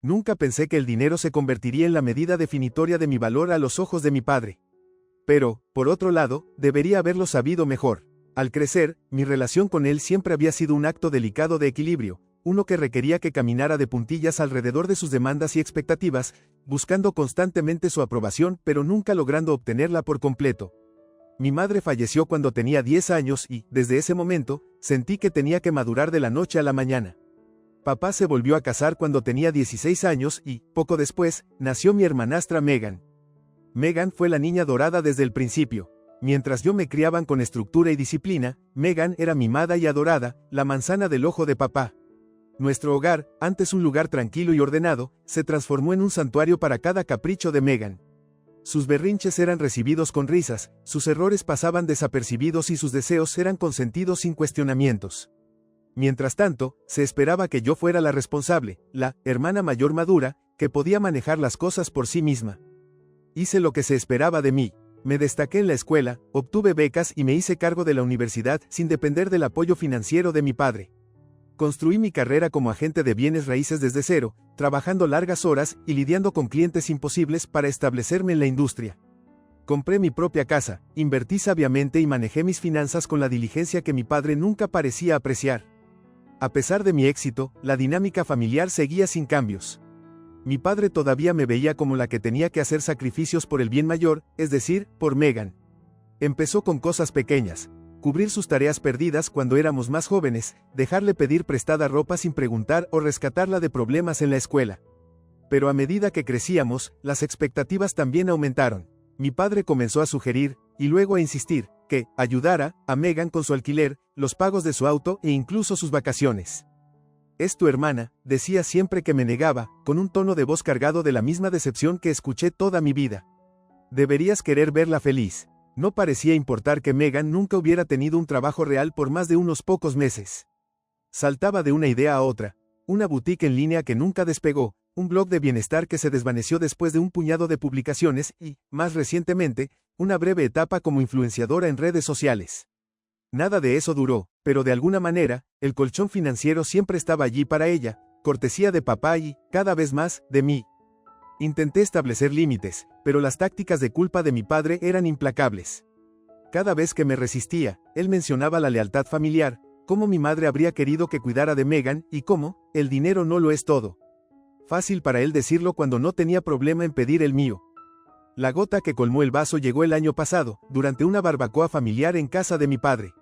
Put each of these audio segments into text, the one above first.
Nunca pensé que el dinero se convertiría en la medida definitoria de mi valor a los ojos de mi padre. Pero, por otro lado, debería haberlo sabido mejor. Al crecer, mi relación con él siempre había sido un acto delicado de equilibrio, uno que requería que caminara de puntillas alrededor de sus demandas y expectativas, buscando constantemente su aprobación pero nunca logrando obtenerla por completo. Mi madre falleció cuando tenía 10 años y, desde ese momento, sentí que tenía que madurar de la noche a la mañana. Papá se volvió a casar cuando tenía 16 años y, poco después, nació mi hermanastra Megan. Megan fue la niña dorada desde el principio. Mientras yo me criaban con estructura y disciplina, Megan era mimada y adorada, la manzana del ojo de papá. Nuestro hogar, antes un lugar tranquilo y ordenado, se transformó en un santuario para cada capricho de Megan. Sus berrinches eran recibidos con risas, sus errores pasaban desapercibidos y sus deseos eran consentidos sin cuestionamientos. Mientras tanto, se esperaba que yo fuera la responsable, la hermana mayor madura, que podía manejar las cosas por sí misma. Hice lo que se esperaba de mí. Me destaqué en la escuela, obtuve becas y me hice cargo de la universidad sin depender del apoyo financiero de mi padre. Construí mi carrera como agente de bienes raíces desde cero, trabajando largas horas y lidiando con clientes imposibles para establecerme en la industria. Compré mi propia casa, invertí sabiamente y manejé mis finanzas con la diligencia que mi padre nunca parecía apreciar. A pesar de mi éxito, la dinámica familiar seguía sin cambios. Mi padre todavía me veía como la que tenía que hacer sacrificios por el bien mayor, es decir, por Megan. Empezó con cosas pequeñas. Cubrir sus tareas perdidas cuando éramos más jóvenes, dejarle pedir prestada ropa sin preguntar o rescatarla de problemas en la escuela. Pero a medida que crecíamos, las expectativas también aumentaron. Mi padre comenzó a sugerir, y luego a insistir, que ayudara a Megan con su alquiler, los pagos de su auto e incluso sus vacaciones. «Es tu hermana», decía siempre que me negaba, con un tono de voz cargado de la misma decepción que escuché toda mi vida. «Deberías querer verla feliz». No parecía importar que Megan nunca hubiera tenido un trabajo real por más de unos pocos meses. Saltaba de una idea a otra, una boutique en línea que nunca despegó, un blog de bienestar que se desvaneció después de un puñado de publicaciones y, más recientemente, una breve etapa como influenciadora en redes sociales. Nada de eso duró, pero de alguna manera, el colchón financiero siempre estaba allí para ella, cortesía de papá y, cada vez más, de mí. Intenté establecer límites, pero las tácticas de culpa de mi padre eran implacables. Cada vez que me resistía, él mencionaba la lealtad familiar, cómo mi madre habría querido que cuidara de Megan y cómo, el dinero no lo es todo. Fácil para él decirlo cuando no tenía problema en pedir el mío. La gota que colmó el vaso llegó el año pasado, durante una barbacoa familiar en casa de mi padre.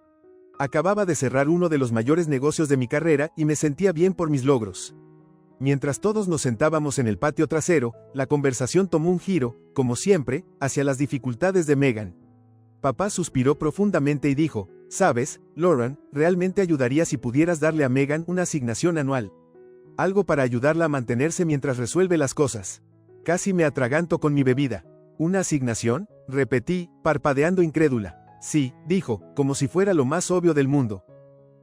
Acababa de cerrar uno de los mayores negocios de mi carrera y me sentía bien por mis logros. Mientras todos nos sentábamos en el patio trasero, la conversación tomó un giro, como siempre, hacia las dificultades de Megan. Papá suspiró profundamente y dijo, «Sabes, Lauren, realmente ayudaría si pudieras darle a Megan una asignación anual. Algo para ayudarla a mantenerse mientras resuelve las cosas». Casi me atraganto con mi bebida. «¿Una asignación?», repetí, parpadeando incrédula. «Sí», dijo, como si fuera lo más obvio del mundo.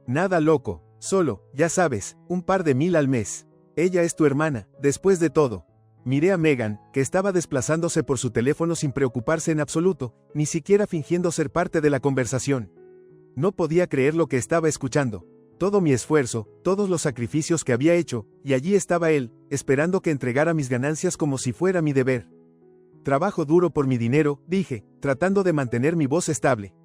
«Nada loco, solo, ya sabes, un par de $1000 al mes. Ella es tu hermana, después de todo». Miré a Megan, que estaba desplazándose por su teléfono sin preocuparse en absoluto, ni siquiera fingiendo ser parte de la conversación. No podía creer lo que estaba escuchando. Todo mi esfuerzo, todos los sacrificios que había hecho, y allí estaba él, esperando que entregara mis ganancias como si fuera mi deber. «Trabajo duro por mi dinero», dije, tratando de mantener mi voz estable.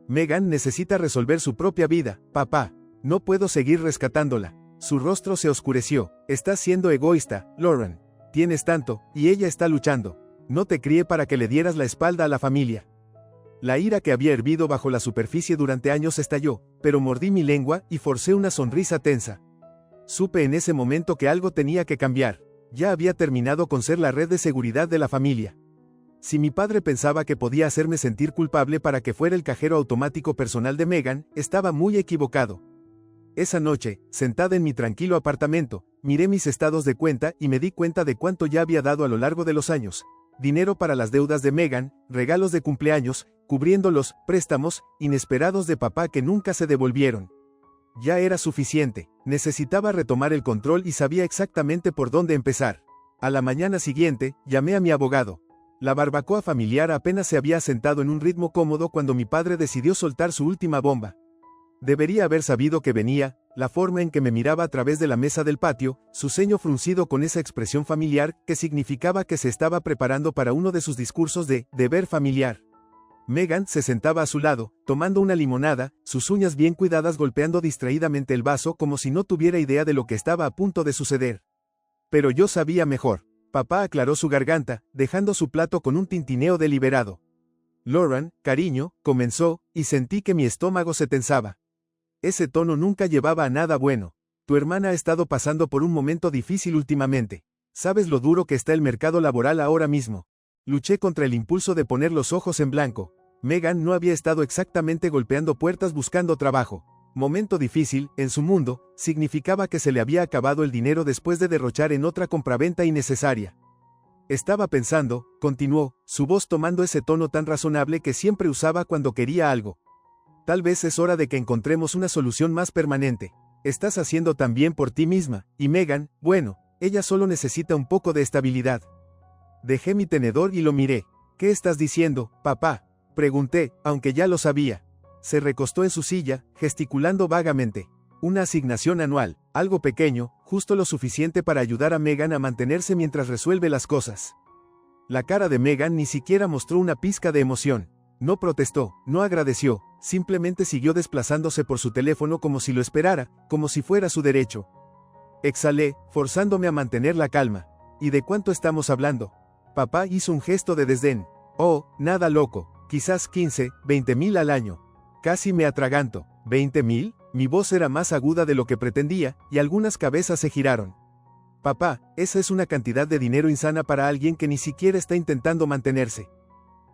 «Megan necesita resolver su propia vida, papá. No puedo seguir rescatándola». Su rostro se oscureció. «Estás siendo egoísta, Lauren. Tienes tanto, y ella está luchando. No te crié para que le dieras la espalda a la familia». La ira que había hervido bajo la superficie durante años estalló, pero mordí mi lengua y forcé una sonrisa tensa. Supe en ese momento que algo tenía que cambiar. Ya había terminado con ser la red de seguridad de la familia. Si mi padre pensaba que podía hacerme sentir culpable para que fuera el cajero automático personal de Megan, estaba muy equivocado. Esa noche, sentada en mi tranquilo apartamento, miré mis estados de cuenta y me di cuenta de cuánto ya había dado a lo largo de los años. Dinero para las deudas de Megan, regalos de cumpleaños, cubriendo los préstamos inesperados de papá que nunca se devolvieron. Ya era suficiente, necesitaba retomar el control y sabía exactamente por dónde empezar. A la mañana siguiente, llamé a mi abogado. La barbacoa familiar apenas se había asentado en un ritmo cómodo cuando mi padre decidió soltar su última bomba. Debería haber sabido que venía, La forma en que me miraba a través de la mesa del patio, su ceño fruncido con esa expresión familiar que significaba que se estaba preparando para uno de sus discursos de deber familiar. Megan se sentaba a su lado, tomando una limonada, sus uñas bien cuidadas golpeando distraídamente el vaso como si no tuviera idea de lo que estaba a punto de suceder. Pero yo sabía mejor. Papá aclaró su garganta, dejando su plato con un tintineo deliberado. Lauren, cariño, comenzó, y sentí que mi estómago se tensaba. Ese tono nunca llevaba a nada bueno. Tu hermana ha estado pasando por un momento difícil últimamente. ¿Sabes lo duro que está el mercado laboral ahora mismo? Luché contra el impulso de poner los ojos en blanco. Megan no había estado exactamente golpeando puertas buscando trabajo. Momento difícil, en su mundo, significaba que se le había acabado el dinero después de derrochar en otra compraventa innecesaria. Estaba pensando, continuó, su voz tomando ese tono tan razonable que siempre usaba cuando quería algo. Tal vez es hora de que encontremos una solución más permanente. Estás haciendo tan bien por ti misma, y Megan, bueno, ella solo necesita un poco de estabilidad. Dejé mi tenedor y lo miré. ¿Qué estás diciendo, papá? Pregunté, aunque ya lo sabía. Se recostó en su silla, gesticulando vagamente. Una asignación anual, algo pequeño, justo lo suficiente para ayudar a Megan a mantenerse mientras resuelve las cosas. La cara de Megan ni siquiera mostró una pizca de emoción. No protestó, no agradeció, simplemente siguió desplazándose por su teléfono como si lo esperara, como si fuera su derecho. Exhalé, forzándome a mantener la calma. ¿Y de cuánto estamos hablando? Papá hizo un gesto de desdén. Oh, nada loco, quizás 15, 20,000 al año. Casi me atraganto. ¿20,000? Mi voz era más aguda de lo que pretendía, y algunas cabezas se giraron. Papá, esa es una cantidad de dinero insana para alguien que ni siquiera está intentando mantenerse.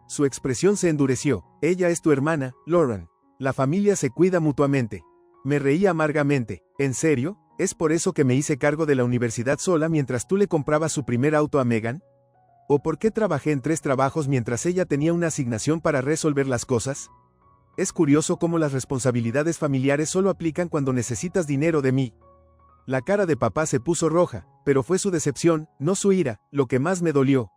Su expresión se endureció. Ella es tu hermana, Lauren. La familia se cuida mutuamente. Me reí amargamente. ¿En serio? ¿Es por eso que me hice cargo de la universidad sola mientras tú le comprabas su primer auto a Megan? ¿O por qué trabajé en 3 trabajos mientras ella tenía una asignación para resolver las cosas? Es curioso cómo las responsabilidades familiares solo aplican cuando necesitas dinero de mí. La cara de papá se puso roja, pero fue su decepción, no su ira, lo que más me dolió.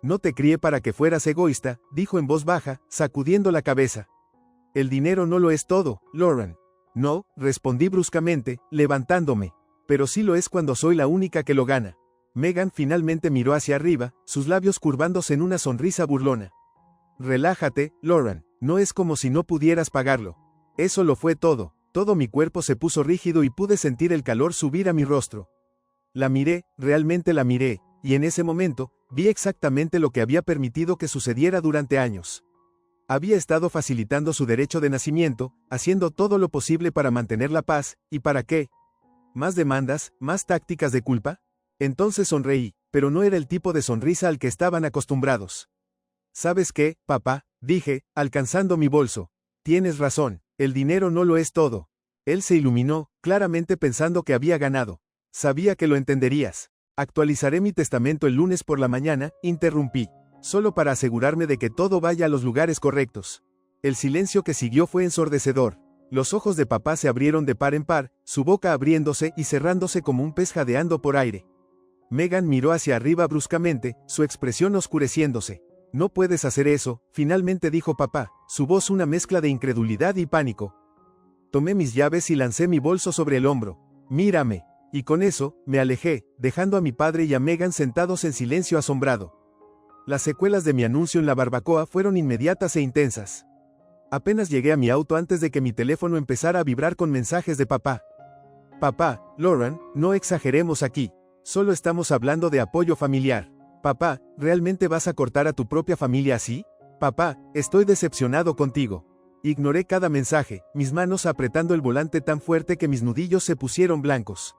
No te crié para que fueras egoísta, dijo en voz baja, sacudiendo la cabeza. El dinero no lo es todo, Lauren. No, respondí bruscamente, levantándome. Pero sí lo es cuando soy la única que lo gana. Megan finalmente miró hacia arriba, sus labios curvándose en una sonrisa burlona. Relájate, Lauren, no es como si no pudieras pagarlo. Eso lo fue todo. Todo mi cuerpo se puso rígido y pude sentir el calor subir a mi rostro. La miré, realmente la miré, y en ese momento, vi exactamente lo que había permitido que sucediera durante años. Había estado facilitando su derecho de nacimiento, haciendo todo lo posible para mantener la paz, ¿y para qué? ¿Más demandas, más tácticas de culpa? Entonces sonreí, pero no era el tipo de sonrisa al que estaban acostumbrados. ¿Sabes qué, papá? Dije, alcanzando mi bolso. Tienes razón, el dinero no lo es todo. Él se iluminó, claramente pensando que había ganado. Sabía que lo entenderías. Actualizaré mi testamento el lunes por la mañana, interrumpí, solo para asegurarme de que todo vaya a los lugares correctos. El silencio que siguió fue ensordecedor. Los ojos de papá se abrieron de par en par, su boca abriéndose y cerrándose como un pez jadeando por aire. Megan miró hacia arriba bruscamente, su expresión oscureciéndose. No puedes hacer eso, finalmente dijo papá, su voz una mezcla de incredulidad y pánico. Tomé mis llaves y lancé mi bolso sobre el hombro. Mírame. Y con eso, me alejé, dejando a mi padre y a Megan sentados en silencio asombrado. Las secuelas de mi anuncio en la barbacoa fueron inmediatas e intensas. Apenas llegué a mi auto antes de que mi teléfono empezara a vibrar con mensajes de papá. Papá, Lauren, no exageremos aquí. Solo estamos hablando de apoyo familiar. Papá, ¿realmente vas a cortar a tu propia familia así? Papá, estoy decepcionado contigo. Ignoré cada mensaje, mis manos apretando el volante tan fuerte que mis nudillos se pusieron blancos.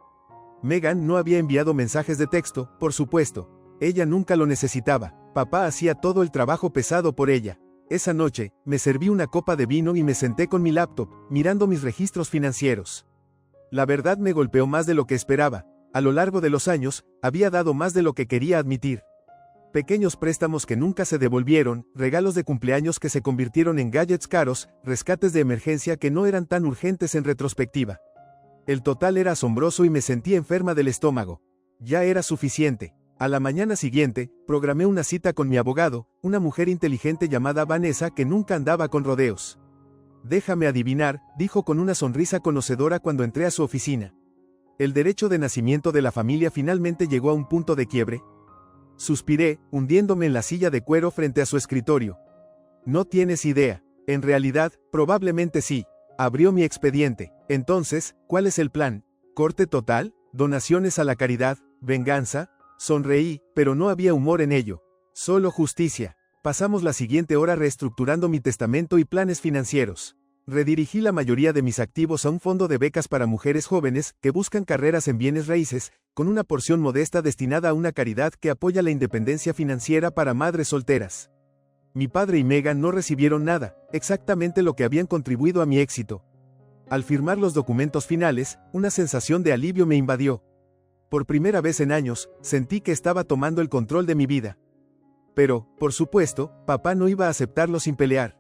Megan no había enviado mensajes de texto, por supuesto. Ella nunca lo necesitaba. Papá hacía todo el trabajo pesado por ella. Esa noche, me serví una copa de vino y me senté con mi laptop, mirando mis registros financieros. La verdad me golpeó más de lo que esperaba. A lo largo de los años, había dado más de lo que quería admitir. Pequeños préstamos que nunca se devolvieron, regalos de cumpleaños que se convirtieron en gadgets caros, rescates de emergencia que no eran tan urgentes en retrospectiva. El total era asombroso y me sentí enferma del estómago. Ya era suficiente. A la mañana siguiente, programé una cita con mi abogado, una mujer inteligente llamada Vanessa que nunca andaba con rodeos. Déjame adivinar, dijo con una sonrisa conocedora cuando entré a su oficina. ¿El derecho de nacimiento de la familia finalmente llegó a un punto de quiebre? Suspiré, hundiéndome en la silla de cuero frente a su escritorio. No tienes idea. En realidad, probablemente sí. Abrió mi expediente. Entonces, ¿cuál es el plan? ¿Corte total? ¿Donaciones a la caridad? ¿Venganza? Sonreí, pero no había humor en ello. Solo justicia. Pasamos la siguiente hora reestructurando mi testamento y planes financieros. Redirigí la mayoría de mis activos a un fondo de becas para mujeres jóvenes que buscan carreras en bienes raíces, con una porción modesta destinada a una caridad que apoya la independencia financiera para madres solteras. Mi padre y Megan no recibieron nada, exactamente lo que habían contribuido a mi éxito. Al firmar los documentos finales, una sensación de alivio me invadió. Por primera vez en años, sentí que estaba tomando el control de mi vida. Pero, por supuesto, papá no iba a aceptarlo sin pelear.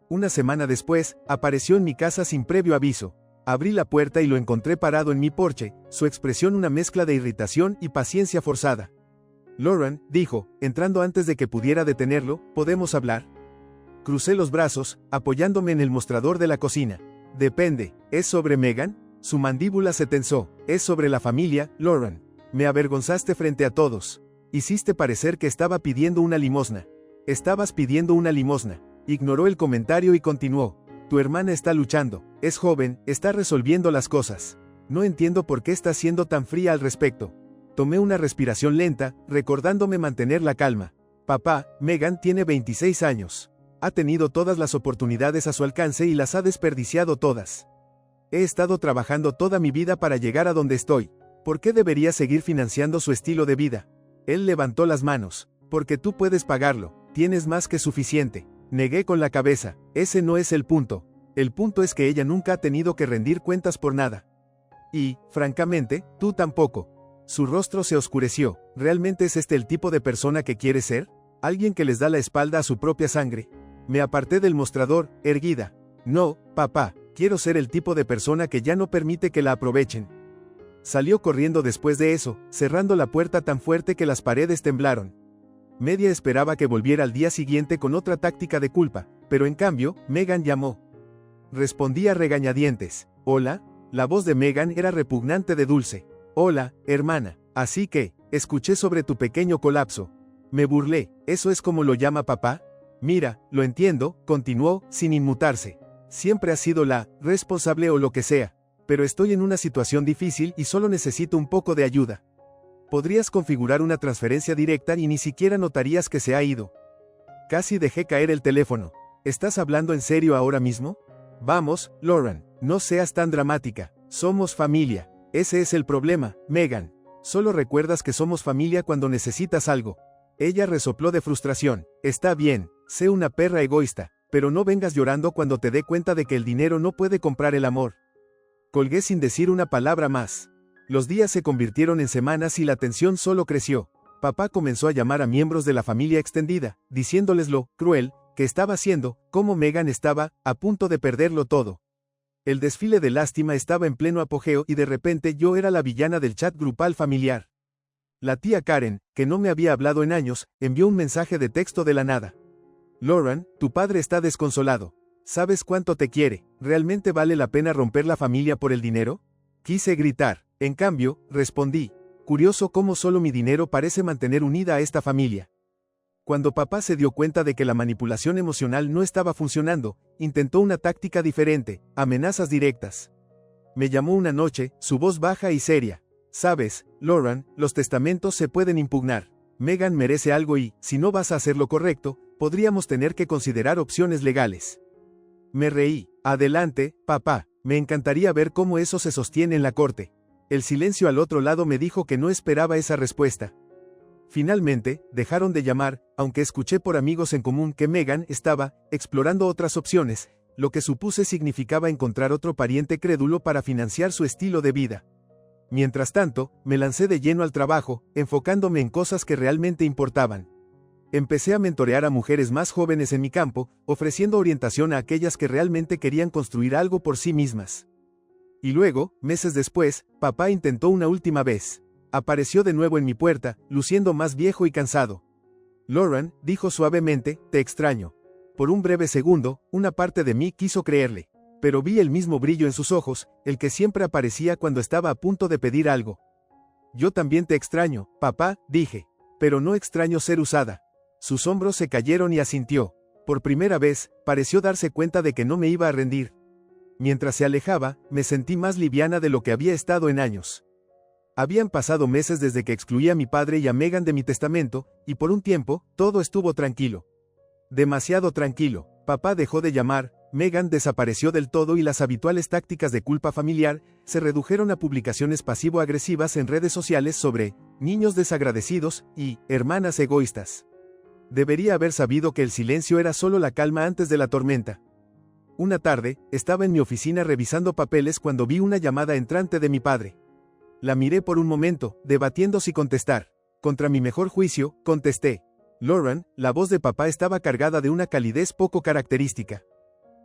Una semana después, apareció en mi casa sin previo aviso. Abrí la puerta y lo encontré parado en mi porche, su expresión una mezcla de irritación y paciencia forzada. Lauren, dijo, entrando antes de que pudiera detenerlo, ¿podemos hablar? Crucé los brazos, apoyándome en el mostrador de la cocina. Depende, ¿es sobre Megan? Su mandíbula se tensó. Es sobre la familia, Lauren. Me avergonzaste frente a todos. Hiciste parecer que estaba pidiendo una limosna. Estabas pidiendo una limosna. Ignoró el comentario y continuó. Tu hermana está luchando, es joven, está resolviendo las cosas. No entiendo por qué estás siendo tan fría al respecto. Tomé una respiración lenta, recordándome mantener la calma. Papá, Megan tiene 26 años. Ha tenido todas las oportunidades a su alcance y las ha desperdiciado todas. He estado trabajando toda mi vida para llegar a donde estoy. ¿Por qué debería seguir financiando su estilo de vida? Él levantó las manos. Porque tú puedes pagarlo, tienes más que suficiente. Negué con la cabeza. Ese no es el punto. El punto es que ella nunca ha tenido que rendir cuentas por nada. Y, francamente, tú tampoco. Su rostro se oscureció. ¿Realmente es este el tipo de persona que quiere ser? ¿Alguien que les da la espalda a su propia sangre? Me aparté del mostrador, erguida. No, papá, quiero ser el tipo de persona que ya no permite que la aprovechen. Salió corriendo después de eso, cerrando la puerta tan fuerte que las paredes temblaron. Media esperaba que volviera al día siguiente con otra táctica de culpa, pero en cambio, Megan llamó. Respondí a regañadientes. ¿Hola? La voz de Megan era repugnante de dulce. Hola, hermana. Así que, escuché sobre tu pequeño colapso. Me burlé. ¿Eso es como lo llama papá? Mira, lo entiendo, continuó, sin inmutarse. Siempre has sido la responsable o lo que sea. Pero estoy en una situación difícil y solo necesito un poco de ayuda. Podrías configurar una transferencia directa y ni siquiera notarías que se ha ido. Casi dejé caer el teléfono. ¿Estás hablando en serio ahora mismo? Vamos, Lauren, no seas tan dramática. Somos familia. Ese es el problema, Megan. Solo recuerdas que somos familia cuando necesitas algo. Ella resopló de frustración. Está bien, sé una perra egoísta, pero no vengas llorando cuando te dé cuenta de que el dinero no puede comprar el amor. Colgué sin decir una palabra más. Los días se convirtieron en semanas y la tensión solo creció. Papá comenzó a llamar a miembros de la familia extendida, diciéndoles lo cruel que estaba haciendo, cómo Megan estaba a punto de perderlo todo. El desfile de lástima estaba en pleno apogeo y de repente yo era la villana del chat grupal familiar. La tía Karen, que no me había hablado en años, envió un mensaje de texto de la nada. Lauren, tu padre está desconsolado. ¿Sabes cuánto te quiere? ¿Realmente vale la pena romper la familia por el dinero? Quise gritar. En cambio, respondí. Curioso cómo solo mi dinero parece mantener unida a esta familia. Cuando papá se dio cuenta de que la manipulación emocional no estaba funcionando, intentó una táctica diferente, amenazas directas. Me llamó una noche, su voz baja y seria. Sabes, Lauren, los testamentos se pueden impugnar. Megan merece algo y, si no vas a hacer lo correcto, podríamos tener que considerar opciones legales. Me reí. Adelante, papá, me encantaría ver cómo eso se sostiene en la corte. El silencio al otro lado me dijo que no esperaba esa respuesta. Finalmente, dejaron de llamar, aunque escuché por amigos en común que Megan estaba explorando otras opciones, lo que supuse significaba encontrar otro pariente crédulo para financiar su estilo de vida. Mientras tanto, me lancé de lleno al trabajo, enfocándome en cosas que realmente importaban. Empecé a mentorear a mujeres más jóvenes en mi campo, ofreciendo orientación a aquellas que realmente querían construir algo por sí mismas. Y luego, meses después, papá intentó una última vez. Apareció de nuevo en mi puerta, luciendo más viejo y cansado. Lauren, dijo suavemente, te extraño. Por un breve segundo, una parte de mí quiso creerle. Pero vi el mismo brillo en sus ojos, el que siempre aparecía cuando estaba a punto de pedir algo. Yo también te extraño, papá, dije. Pero no extraño ser usada. Sus hombros se cayeron y asintió. Por primera vez, pareció darse cuenta de que no me iba a rendir. Mientras se alejaba, me sentí más liviana de lo que había estado en años. Habían pasado meses desde que excluí a mi padre y a Megan de mi testamento, y por un tiempo, todo estuvo tranquilo. Demasiado tranquilo. Papá dejó de llamar, Megan desapareció del todo y las habituales tácticas de culpa familiar se redujeron a publicaciones pasivo-agresivas en redes sociales sobre niños desagradecidos y hermanas egoístas. Debería haber sabido que el silencio era solo la calma antes de la tormenta. Una tarde, estaba en mi oficina revisando papeles cuando vi una llamada entrante de mi padre. La miré por un momento, debatiendo si contestar. Contra mi mejor juicio, contesté. Lauren, la voz de papá estaba cargada de una calidez poco característica.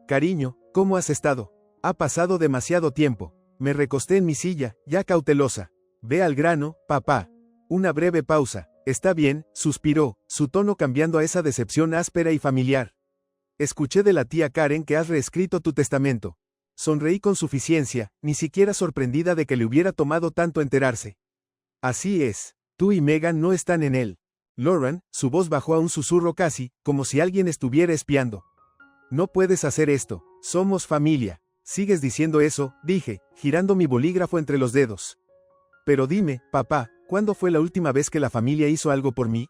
Cariño, ¿cómo has estado? Ha pasado demasiado tiempo. Me recosté en mi silla, ya cautelosa. Ve al grano, papá. Una breve pausa. Está bien, suspiró, su tono cambiando a esa decepción áspera y familiar. Escuché de la tía Karen que has reescrito tu testamento. Sonreí con suficiencia, ni siquiera sorprendida de que le hubiera tomado tanto enterarse. Así es, tú y Megan no están en él. Lauren, su voz bajó a un susurro casi, como si alguien estuviera espiando. No puedes hacer esto, somos familia. Sigues diciendo eso, dije, girando mi bolígrafo entre los dedos. Pero dime, papá, ¿cuándo fue la última vez que la familia hizo algo por mí?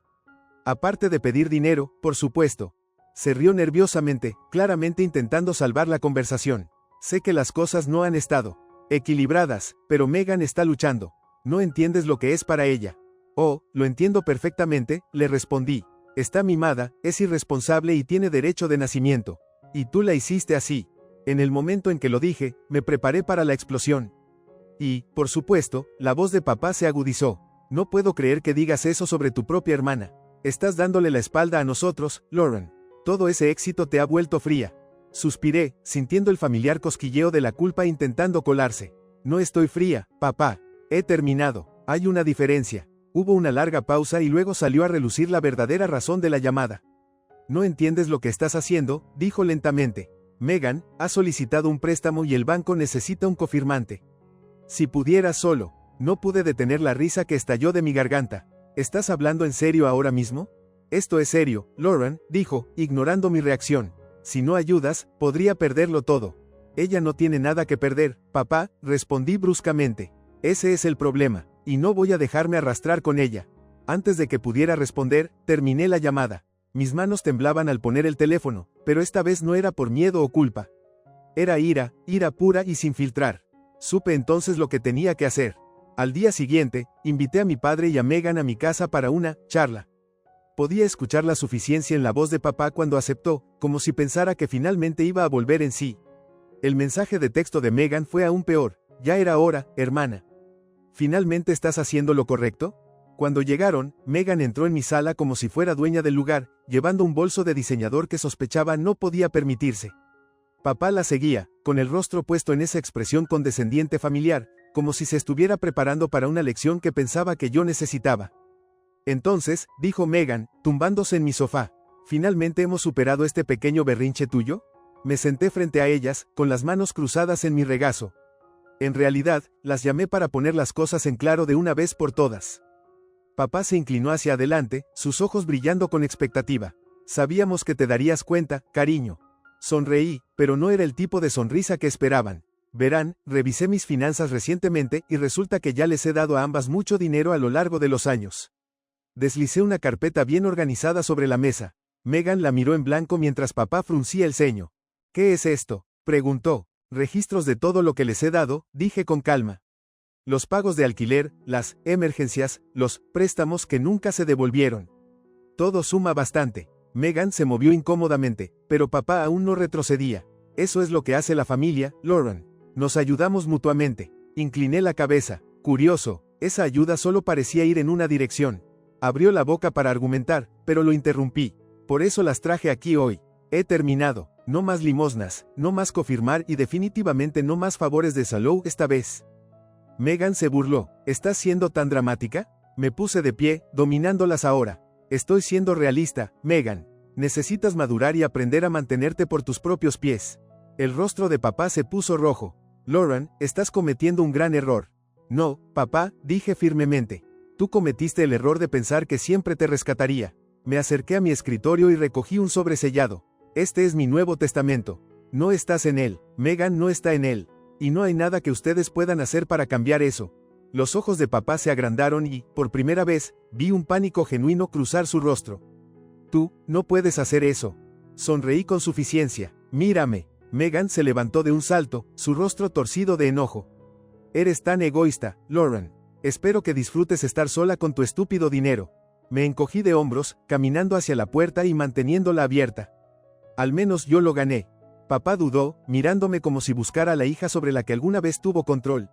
Aparte de pedir dinero, por supuesto. Se rió nerviosamente, claramente intentando salvar la conversación. Sé que las cosas no han estado equilibradas, pero Megan está luchando. No entiendes lo que es para ella. Oh, lo entiendo perfectamente, le respondí. Está mimada, es irresponsable y tiene derecho de nacimiento. Y tú la hiciste así. En el momento en que lo dije, me preparé para la explosión. Y, por supuesto, la voz de papá se agudizó. No puedo creer que digas eso sobre tu propia hermana. Estás dándole la espalda a nosotros, Lauren. Todo ese éxito te ha vuelto fría. Suspiré, sintiendo el familiar cosquilleo de la culpa intentando colarse. No estoy fría, papá. He terminado. Hay una diferencia. Hubo una larga pausa y luego salió a relucir la verdadera razón de la llamada. No entiendes lo que estás haciendo, dijo lentamente. Megan, ha solicitado un préstamo y el banco necesita un cofirmante. Si pudiera solo. No pude detener la risa que estalló de mi garganta. ¿Estás hablando en serio ahora mismo? Esto es serio, Lauren, dijo, ignorando mi reacción. Si no ayudas, podría perderlo todo. Ella no tiene nada que perder, papá, respondí bruscamente. Ese es el problema, y no voy a dejarme arrastrar con ella. Antes de que pudiera responder, terminé la llamada. Mis manos temblaban al poner el teléfono, pero esta vez no era por miedo o culpa. Era ira pura y sin filtrar. Supe entonces lo que tenía que hacer. Al día siguiente, invité a mi padre y a Megan a mi casa para una charla. Podía escuchar la suficiencia en la voz de papá cuando aceptó, como si pensara que finalmente iba a volver en sí. El mensaje de texto de Megan fue aún peor. Ya era hora, hermana. ¿Finalmente estás haciendo lo correcto? Cuando llegaron, Megan entró en mi sala como si fuera dueña del lugar, llevando un bolso de diseñador que sospechaba no podía permitirse. Papá la seguía, con el rostro puesto en esa expresión condescendiente familiar, como si se estuviera preparando para una lección que pensaba que yo necesitaba. Entonces, dijo Megan, tumbándose en mi sofá, ¿finalmente hemos superado este pequeño berrinche tuyo? Me senté frente a ellas, con las manos cruzadas en mi regazo. En realidad, las llamé para poner las cosas en claro de una vez por todas. Papá se inclinó hacia adelante, sus ojos brillando con expectativa. Sabíamos que te darías cuenta, cariño. Sonreí, pero no era el tipo de sonrisa que esperaban. Verán, revisé mis finanzas recientemente y resulta que ya les he dado a ambas mucho dinero a lo largo de los años. Deslicé una carpeta bien organizada sobre la mesa. Megan la miró en blanco mientras papá fruncía el ceño. ¿Qué es esto?, preguntó. Registros de todo lo que les he dado, dije con calma. Los pagos de alquiler, las emergencias, los préstamos que nunca se devolvieron. Todo suma bastante. Megan se movió incómodamente, pero papá aún no retrocedía. Eso es lo que hace la familia, Lauren. Nos ayudamos mutuamente. Incliné la cabeza. Curioso, esa ayuda solo parecía ir en una dirección. Abrió la boca para argumentar, pero lo interrumpí. Por eso las traje aquí hoy. He terminado. No más limosnas, no más cofirmar y definitivamente no más favores de Salou esta vez. Megan se burló. ¿Estás siendo tan dramática? Me puse de pie, dominándolas ahora. Estoy siendo realista, Megan. Necesitas madurar y aprender a mantenerte por tus propios pies. El rostro de papá se puso rojo. Lauren, estás cometiendo un gran error. No, papá, dije firmemente. Tú cometiste el error de pensar que siempre te rescataría. Me acerqué a mi escritorio y recogí un sobre sellado. Este es mi Nuevo Testamento. No estás en él, Megan no está en él. Y no hay nada que ustedes puedan hacer para cambiar eso. Los ojos de papá se agrandaron y, por primera vez, vi un pánico genuino cruzar su rostro. Tú, no puedes hacer eso. Sonreí con suficiencia. Mírame. Megan se levantó de un salto, su rostro torcido de enojo. Eres tan egoísta, Lauren. Espero que disfrutes estar sola con tu estúpido dinero. Me encogí de hombros, caminando hacia la puerta y manteniéndola abierta. Al menos yo lo gané. Papá dudó, mirándome como si buscara a la hija sobre la que alguna vez tuvo control.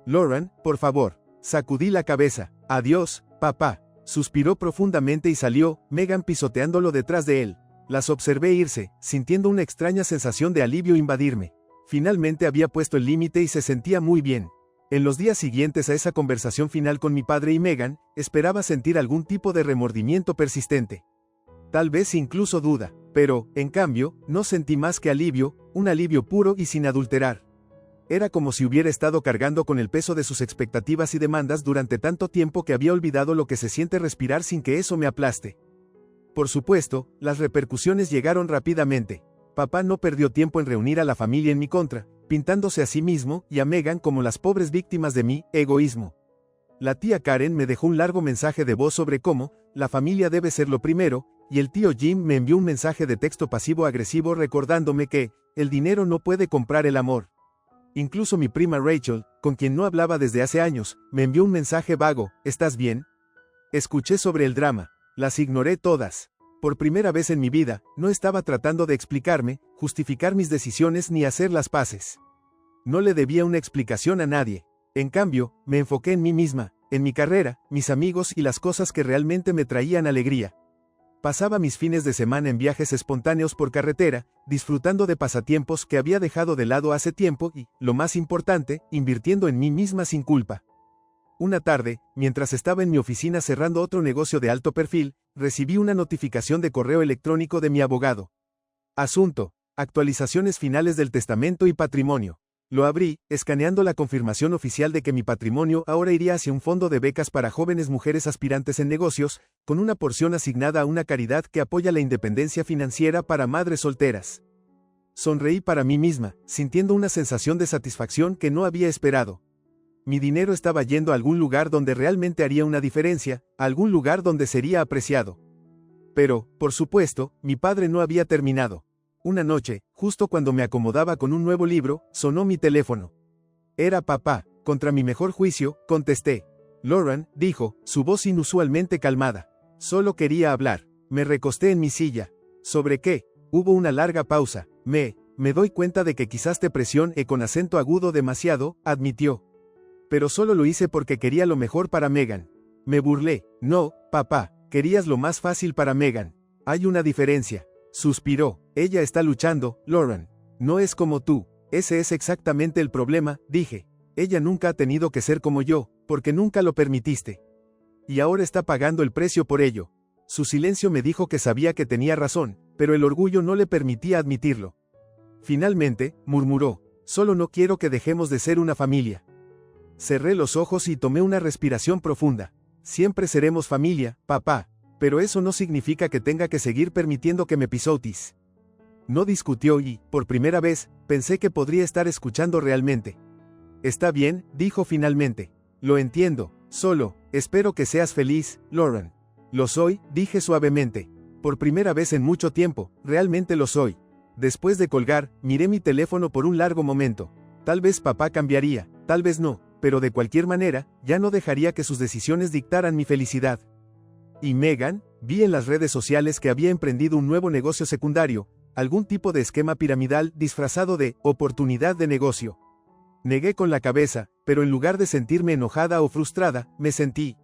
Lauren, por favor. Sacudí la cabeza. Adiós, papá. Suspiró profundamente y salió, Megan pisoteándolo detrás de él. Las observé irse, sintiendo una extraña sensación de alivio invadirme. Finalmente había puesto el límite y se sentía muy bien. En los días siguientes a esa conversación final con mi padre y Megan, esperaba sentir algún tipo de remordimiento persistente. Tal vez incluso duda, pero, en cambio, no sentí más que alivio, un alivio puro y sin adulterar. Era como si hubiera estado cargando con el peso de sus expectativas y demandas durante tanto tiempo que había olvidado lo que se siente respirar sin que eso me aplaste. Por supuesto, las repercusiones llegaron rápidamente. Papá no perdió tiempo en reunir a la familia en mi contra, pintándose a sí mismo y a Megan como las pobres víctimas de mi egoísmo. La tía Karen me dejó un largo mensaje de voz sobre cómo la familia debe ser lo primero, y el tío Jim me envió un mensaje de texto pasivo-agresivo recordándome que el dinero no puede comprar el amor. Incluso mi prima Rachel, con quien no hablaba desde hace años, me envió un mensaje vago, ¿estás bien? Escuché sobre el drama, las ignoré todas. Por primera vez en mi vida, no estaba tratando de explicarme, justificar mis decisiones ni hacer las paces. No le debía una explicación a nadie. En cambio, me enfoqué en mí misma, en mi carrera, mis amigos y las cosas que realmente me traían alegría. Pasaba mis fines de semana en viajes espontáneos por carretera, disfrutando de pasatiempos que había dejado de lado hace tiempo y, lo más importante, invirtiendo en mí misma sin culpa. Una tarde, mientras estaba en mi oficina cerrando otro negocio de alto perfil, recibí una notificación de correo electrónico de mi abogado. Asunto: actualizaciones finales del testamento y patrimonio. Lo abrí, escaneando la confirmación oficial de que mi patrimonio ahora iría hacia un fondo de becas para jóvenes mujeres aspirantes en negocios, con una porción asignada a una caridad que apoya la independencia financiera para madres solteras. Sonreí para mí misma, sintiendo una sensación de satisfacción que no había esperado. Mi dinero estaba yendo a algún lugar donde realmente haría una diferencia, a algún lugar donde sería apreciado. Pero, por supuesto, mi padre no había terminado. Una noche, justo cuando me acomodaba con un nuevo libro, sonó mi teléfono. Era papá. Contra mi mejor juicio, contesté. Lauren, dijo, su voz inusualmente calmada. Solo quería hablar. Me recosté en mi silla. ¿Sobre qué? Hubo una larga pausa. Me doy cuenta de que quizás te presioné con acento agudo demasiado, admitió. Pero solo lo hice porque quería lo mejor para Megan. Me burlé. No, papá, querías lo más fácil para Megan. Hay una diferencia. Suspiró. Ella está luchando, Lauren. No es como tú. Ese es exactamente el problema, dije. Ella nunca ha tenido que ser como yo, porque nunca lo permitiste. Y ahora está pagando el precio por ello. Su silencio me dijo que sabía que tenía razón, pero el orgullo no le permitía admitirlo. Finalmente, murmuró, solo no quiero que dejemos de ser una familia. Cerré los ojos y tomé una respiración profunda. Siempre seremos familia, papá. Pero eso no significa que tenga que seguir permitiendo que me pisotees. No discutió y, por primera vez, pensé que podría estar escuchando realmente. Está bien, dijo finalmente. Lo entiendo, solo, espero que seas feliz, Lauren. Lo soy, dije suavemente. Por primera vez en mucho tiempo, realmente lo soy. Después de colgar, miré mi teléfono por un largo momento. Tal vez papá cambiaría, tal vez no, pero de cualquier manera, ya no dejaría que sus decisiones dictaran mi felicidad. ¿Y Megan? Vi en las redes sociales que había emprendido un nuevo negocio secundario, algún tipo de esquema piramidal disfrazado de oportunidad de negocio. Negué con la cabeza, pero en lugar de sentirme enojada o frustrada, me sentí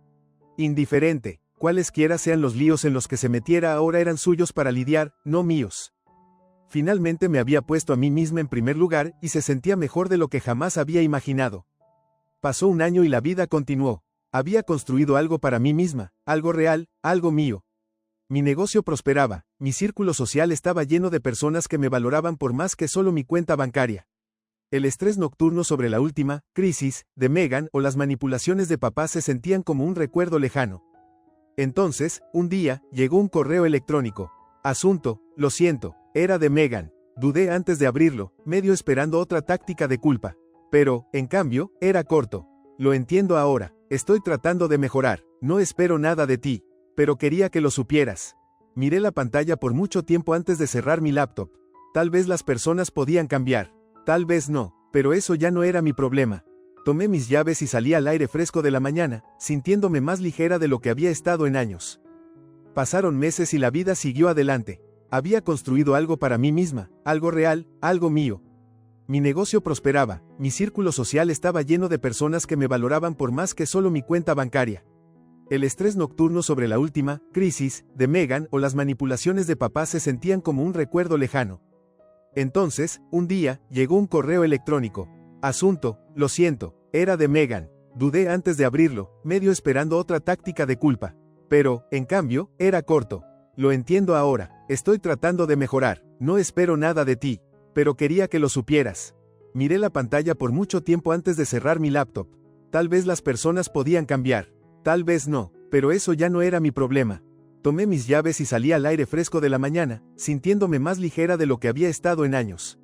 indiferente. Cualesquiera sean los líos en los que se metiera ahora eran suyos para lidiar, no míos. Finalmente me había puesto a mí misma en primer lugar y se sentía mejor de lo que jamás había imaginado. Pasó un año y la vida continuó. Había construido algo para mí misma, algo real, algo mío. Mi negocio prosperaba, mi círculo social estaba lleno de personas que me valoraban por más que solo mi cuenta bancaria. El estrés nocturno sobre la última crisis de Megan o las manipulaciones de papá se sentían como un recuerdo lejano. Entonces, un día, llegó un correo electrónico. Asunto, lo siento, era de Megan. Dudé antes de abrirlo, medio esperando otra táctica de culpa. Pero, en cambio, era corto. Lo entiendo ahora, estoy tratando de mejorar, no espero nada de ti. Pero quería que lo supieras. Miré la pantalla por mucho tiempo antes de cerrar mi laptop. Tal vez las personas podían cambiar. Tal vez no, pero eso ya no era mi problema. Tomé mis llaves y salí al aire fresco de la mañana, sintiéndome más ligera de lo que había estado en años. Pasaron meses y la vida siguió adelante. Había construido algo para mí misma, algo real, algo mío. Mi negocio prosperaba, mi círculo social estaba lleno de personas que me valoraban por más que solo mi cuenta bancaria. El estrés nocturno sobre la última crisis de Megan o las manipulaciones de papá se sentían como un recuerdo lejano. Entonces, un día, llegó un correo electrónico. Asunto, lo siento, era de Megan. Dudé antes de abrirlo, medio esperando otra táctica de culpa. Pero, en cambio, era corto. Lo entiendo ahora, estoy tratando de mejorar, no espero nada de ti. Pero quería que lo supieras. Miré la pantalla por mucho tiempo antes de cerrar mi laptop. Tal vez las personas podían cambiar. Tal vez no, pero eso ya no era mi problema. Tomé mis llaves y salí al aire fresco de la mañana, sintiéndome más ligera de lo que había estado en años.